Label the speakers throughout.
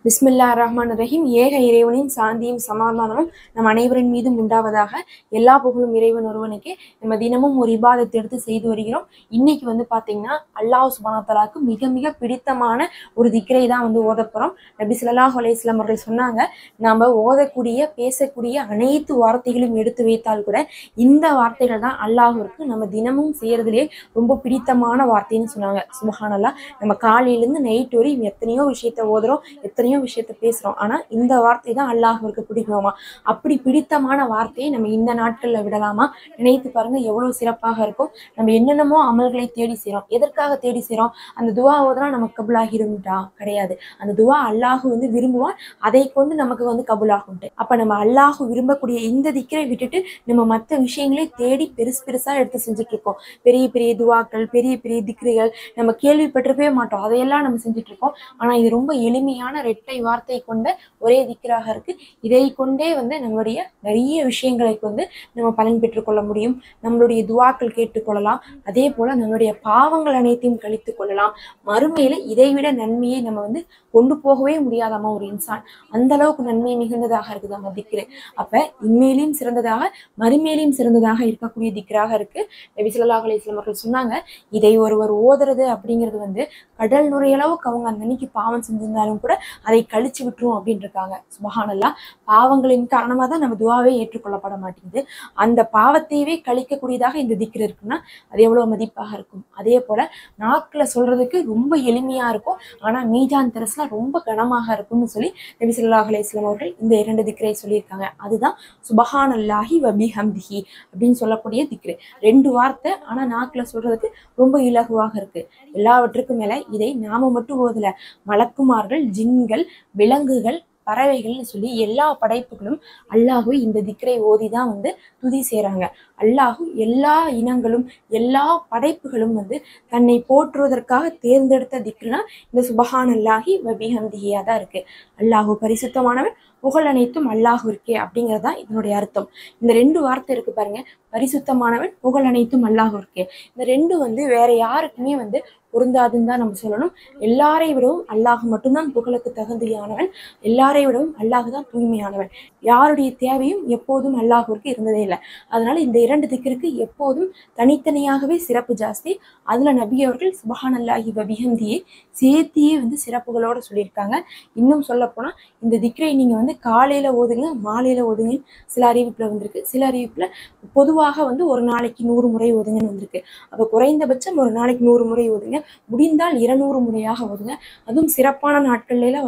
Speaker 1: பிஸ்மில்லாஹிர்ரஹ்மானிர்ரஹீம். ஏக இறைவனின் சாந்தியும் சமாதானமும் நம் அனைவரின் மீதும் உண்டாவதாக. எல்லா புகழும் இறைவன் ஒருவனுக்கே. நம்ம தினமும் ஒரு இபாதத்தை எடுத்து செய்து வருகிறோம். இன்னைக்கு பார்த்தீங்கன்னா அல்லாஹ் சுப்ஹானஹு வ தஆலாக்கு மிக மிக பிடித்தமான ஒரு திக்ரை தான் ஓதப்போறோம். நபி ஸல்லல்லாஹு அலைஹி வஸல்லம் அவர்கள் சொன்னாங்க, நம்ம ஓதக்கூடிய பேசக்கூடிய அனைத்து வார்த்தைகளும் எடுத்து வைத்தால் கூட இந்த வார்த்தைகள் தான் அல்லாஹ்விற்கு நம்ம தினமும் செய்யறதுலேயே ரொம்ப பிடித்தமான வார்த்தைன்னு சொன்னாங்க. சுப்ஹானல்லாஹ். நம்ம காலையிலேருந்து நைட் வரையும் எத்தனையோ விஷயத்த ஓதுறோம், எத்தனையோ விஷயத்த பேசுறோம். ஆனா இந்த வார்த்தை தான் அல்லாஹ்விற்கு பிடிக்குமா? அப்படி பிடித்தமான வார்த்தையை நம்ம இந்த நாட்கள்ல விடலாமா? நினைத்து பாருங்க, எவ்வளவு சிறப்பாக இருக்கும். நம்ம என்னென்னமோ அமல்களை தேடி செய்றோம். எதற்காக தேடி செய்றோம்? அந்த துவா ஓதுனா நமக்கு கபுலாகிரும்டா? கிடையாது. அந்த துவா அல்லாஹ் விரும்புவான். அதை கொண்டு நமக்கு கபுலாகும்ட்டு. அப்ப நம்ம அல்லாஹ் விரும்பக்கூடிய இந்த திக்ரை விட்டுட்டு நம்ம மற்ற விஷயங்களே தேடி பெருசு பெருசா எடுத்து செஞ்சுட்டு இருக்கோம். பெரிய பெரிய துவாக்கள், பெரிய பெரிய திக்ருகள் நம்ம கேள்விப்பட்டிருக்கவே மாட்டோம். அதையெல்லாம் நம்ம செஞ்சுட்டு இருக்கோம். ஆனா இது ரொம்ப எளிமையான இரட்டை வார்த்தை கொண்ட ஒரே திக்ராக இருக்கு. இதை கொண்டே நம்மளுடைய நிறைய விஷயங்களை நம்ம பலன் பெற்றுக்கொள்ள முடியும். நம்மளுடைய துவாக்கள் கேட்டுக்கொள்ளலாம். அதே போல நம்மளுடைய பாவங்கள் அனைத்தையும் கழித்து கொள்ளலாம். மறுமையில இதைவிட நன்மையை நம்ம கொண்டு போகவே முடியாதாமா ஒரு இன்சான். அந்த அளவுக்கு நன்மை மிகுந்ததாக இருக்குது நம்ம திக்ரு. அப்ப இன்மையிலையும் சிறந்ததாக, மறுமையிலையும் சிறந்ததாக இருக்கக்கூடிய திக்ராக இருக்கு. நபி ஸல்லல்லாஹு அலைஹி வஸல்லம் அவர்கள் சொன்னாங்க, இதை ஒருவர் ஓதுறது அப்படிங்கிறது கடல் நுரையளவுக்கு அவங்க அந்த அன்னைக்கு பாவம் செஞ்சிருந்தாலும் கூட அதை கழிச்சு விட்டுரும் அப்படின்னு இருக்காங்க. சுப்ஹானல்லாஹ். பாவங்களின் காரணமா தான் நம்ம துவாவே ஏற்றுக்கொள்ளப்பட மாட்டேங்குது. அந்த பாவத்தையவே கழிக்கக்கூடியதாக இந்த திக்ர் இருக்குன்னா அது எவ்வளவு மதிப்பாக இருக்கும். அதே போல நாக்குல சொல்றதுக்கு ரொம்ப எளிமையா இருக்கும். ஆனா மீஜான் தரஸ்ல ரொம்ப கனமாக இருக்கும்னு சொல்லி நபி ஸல்லல்லாஹு அலைஹி வஸல்லம் அவர்கள் இந்த 2 திக்ரை சொல்லியிருக்காங்க. அதுதான் சுப்ஹானல்லாஹி வ பிஹம்திஹி அப்படின்னு சொல்லக்கூடிய திக்ரு. 2 வார்த்தை, ஆனா நாக்குல சொல்றதுக்கு ரொம்ப இலகுவாக இருக்கு. எல்லாவற்றுக்கும் மேல இதை நாம மட்டும் ஓதல, மலக்குமார்கள், ஜின்கள், விலங்குகள், பறவைகள்னு சொல்லி எல்லா படைப்புகளும் அல்லாஹு இந்த திக்ரை ஓதிதான் துதி செய்றாங்க. அல்லாஹு எல்லா இனங்களும் எல்லா படைப்புகளும் தன்னை போற்றுவதற்காக தேர்ந்தெடுத்த திக்ருனா இந்த சுப்ஹானல்லாஹி வ பிஹம்திஹியா தான் இருக்கு. அல்லாஹு பரிசுத்தமானவன், புகழ் அனைத்தும் அல்லாஹ்விற்கே அப்படிங்கிறதா இதனுடைய அர்த்தம். இந்த 2 வார்த்தை இருக்கு பாருங்க, பரிசுத்தமானவன், புகழ் அனைத்தும் அல்லாஹ்விற்கே. இந்த 2 வேற யாருக்குமே பொருந்தாதுன்னு தான் நம்ம சொல்லணும். எல்லாரை விடவும் அல்லாஹ் மட்டும்தான் புகழுக்கு தகுதியானவன். எல்லாரை விடவும் அல்லாஹ் தான் தூய்மையானவன். யாருடைய தேவையும் எப்போதும் அல்லாஹ்விற்கு இருந்ததே இல்லை. அதனால இந்த 2 திக்ருக்கு எப்போதும் தனித்தனியாகவே சிறப்பு ஜாஸ்தி. அதுல நபி அவர்கள் சுப்ஹானல்லாஹி வ பிஹம்திஹி சேர்த்தியே சிறப்புகளோட சொல்லியிருக்காங்க. இன்னும் சொல்ல போனா இந்த திக்ரை நீங்க காலையில ஓதுங்க, மாலையில ஓதுங்க. சில அறிவிப்புல வந்திருக்கு. சில அறிவிப்புல பொதுவாக ஒரு நாளைக்கு 100 முறை ஓதுங்கன்னு வந்திருக்கு. அப்ப குறைந்தபட்சம் ஒரு நாளைக்கு 100 முறை ஓதுங்க. முடிந்தால் 200 முறையாக ஓதுங்க. அதுவும் சிறப்பான நாட்கள்ல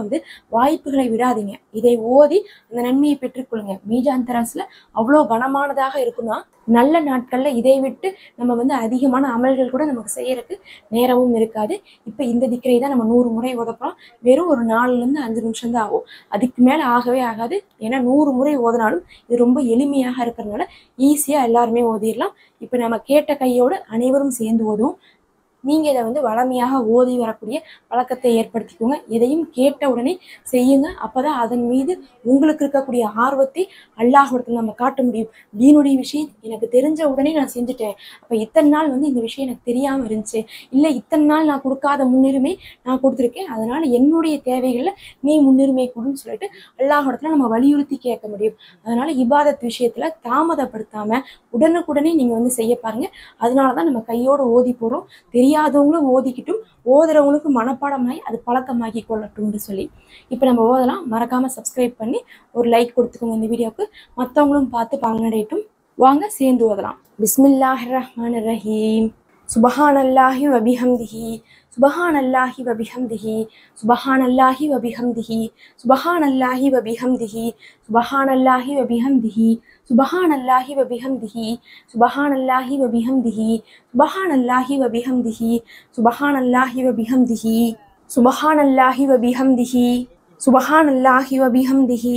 Speaker 1: வாய்ப்புகளை விடாதீங்க. இதை ஓதி அந்த நன்மையை பெற்றுக்கொள்ளுங்க. மீஜான் தராசுல அவ்வளோ கனமானதாக இருக்குன்னா நல்ல நாட்கள்ல இதை விட்டு நம்ம அதிகமான அமல்கள் கூட நமக்கு செய்யறதுக்கு நேரமும் இருக்காது. இப்ப இந்த திக்ரை தான் நம்ம 100 முறை ஓதப்போம். வெறும் ஒரு 4-5 நிமிஷம் தான் ஆகும். அதுக்கு மேல ஆகவே ஆகாது. ஏன்னா 100 முறை ஓதினாலும் இது ரொம்ப எளிமையாக இருக்கிறதுனால ஈஸியா எல்லாருமே ஓதிடலாம். இப்ப நம்ம கேட்ட கையோடு அனைவரும் சேர்ந்து ஓதுவோம். நீங்க இதை வளமையாக ஓதி வரக்கூடிய பழக்கத்தை ஏற்படுத்திக்கோங்க. எதையும் கேட்ட உடனே செய்யுங்க. அப்பதான் அதன் மீது உங்களுக்கு இருக்கக்கூடிய ஆர்வத்தை அல்லாஹ்விடத்துல நம்ம காட்ட முடியும். தீனுடைய விஷயம் எனக்கு தெரிஞ்ச உடனே நான் செஞ்சுட்டேன். அப்ப இத்தனை நாள் இந்த விஷயம் எனக்கு தெரியாம இருந்துச்சு, இல்ல இத்தனை நாள் நான் கொடுக்காத முன்னுரிமை நான் கொடுத்துருக்கேன், அதனால என்னுடைய தேவைகள்ல நீ முன்னுரிமை கொடுன்னு சொல்லிட்டு அல்லாஹ்விடத்துல நம்ம வலியுறுத்தி கேட்க முடியும். அதனால இபாதத் விஷயத்துல தாமதப்படுத்தாம உடனுக்குடனே நீங்க செய்ய பாருங்க. அதனாலதான் நம்ம கையோட ஓதி போறோம். தெரியாதவங்களும் ஓதிக்கிட்டும் ஓதுறவங்களுக்கு மனப்பாடமாகி அது பழக்கமாகி கொள்ளட்டும்னு சொல்லி இப்போ நம்ம ஓதலாம். மறக்காம சப்ஸ்கிரைப் பண்ணி ஒரு லைக் கொடுத்துக்கோங்க இந்த வீடியோவுக்கு. மற்றவங்களும் பார்த்து பலனடையட்டும். வாங்க சேர்ந்து ஓதலாம். பிஸ்மில்லாஹிர்ரஹ்மானிர்ரஹீம். சுப்ஹானல்லாஹி வ பிஹம்திஹி, சுப்ஹானல்லாஹி வ பிஹம்திஹி, சுப்ஹானல்லாஹி வ பிஹம்திஹி, சுப்ஹானல்லாஹி வ பிஹம்திஹி, சுப்ஹானல்லாஹி வ பிஹம்திஹி, சுப்ஹானல்லாஹி வ பிஹம்திஹி, சுப்ஹானல்லாஹி வ பிஹம்திஹி, சுப்ஹானல்லாஹி வ பிஹம்திஹி, சுப்ஹானல்லாஹி வ பிஹம்திஹி, சுப்ஹானல்லாஹி வ பிஹம்திஹி, சுப்ஹானல்லாஹி வ பிஹம்திஹி,